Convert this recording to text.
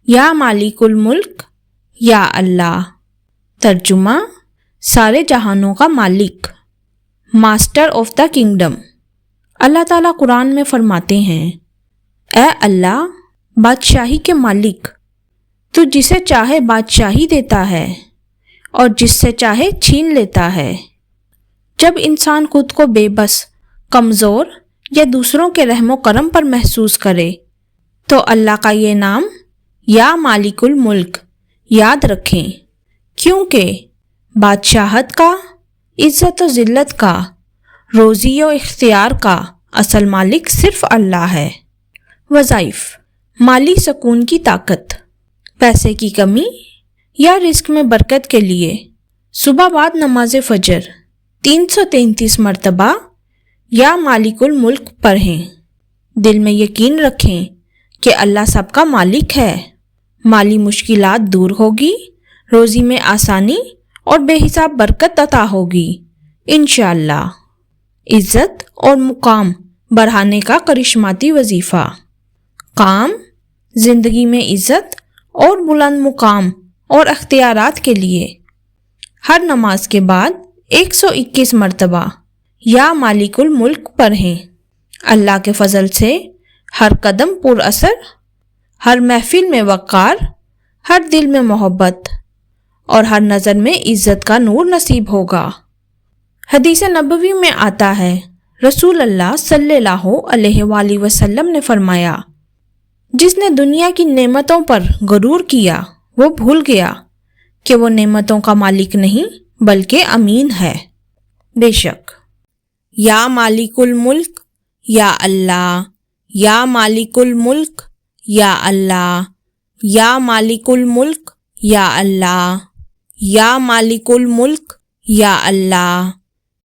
یا مالک الملک یا اللہ۔ ترجمہ: سارے جہانوں کا مالک، ماسٹر آف دا کنگڈم۔ اللہ تعالیٰ قرآن میں فرماتے ہیں، اے اللہ، بادشاہی کے مالک، تو جسے چاہے بادشاہی دیتا ہے اور جس سے چاہے چھین لیتا ہے۔ جب انسان خود کو بے بس، کمزور یا دوسروں کے رحم و کرم پر محسوس کرے تو اللہ کا یہ نام یا مالک الملک یاد رکھیں، کیونکہ بادشاہت کا، عزت و ذلت کا، روزی و اختیار کا اصل مالک صرف اللہ ہے۔ وظائف: مالی سکون کی طاقت، پیسے کی کمی یا رزق میں برکت کے لیے صبح بعد نماز فجر 333 مرتبہ یا مالک الملک پڑھیں۔ دل میں یقین رکھیں کہ اللہ سب کا مالک ہے، مالی مشکلات دور ہوگی، روزی میں آسانی اور بے حساب برکت عطا ہوگی انشاءاللہ۔ عزت اور مقام بڑھانے کا کرشماتی وظیفہ۔ کام: زندگی میں عزت اور بلند مقام اور اختیارات کے لیے ہر نماز کے بعد 121 مرتبہ یا مالک الملک پڑھیں۔ اللہ کے فضل سے ہر قدم پر اثر، ہر محفل میں وقار، ہر دل میں محبت اور ہر نظر میں عزت کا نور نصیب ہوگا۔ حدیث نبوی میں آتا ہے، رسول اللہ صلی اللہ علیہ وآلہ وسلم نے فرمایا، جس نے دنیا کی نعمتوں پر غرور کیا وہ بھول گیا کہ وہ نعمتوں کا مالک نہیں بلکہ امین ہے۔ بے شک یا مالک الملک یا اللہ، یا مالک الملک یا اللہ، یا مالک الملک یا اللہ، یا مالک الملک یا اللہ۔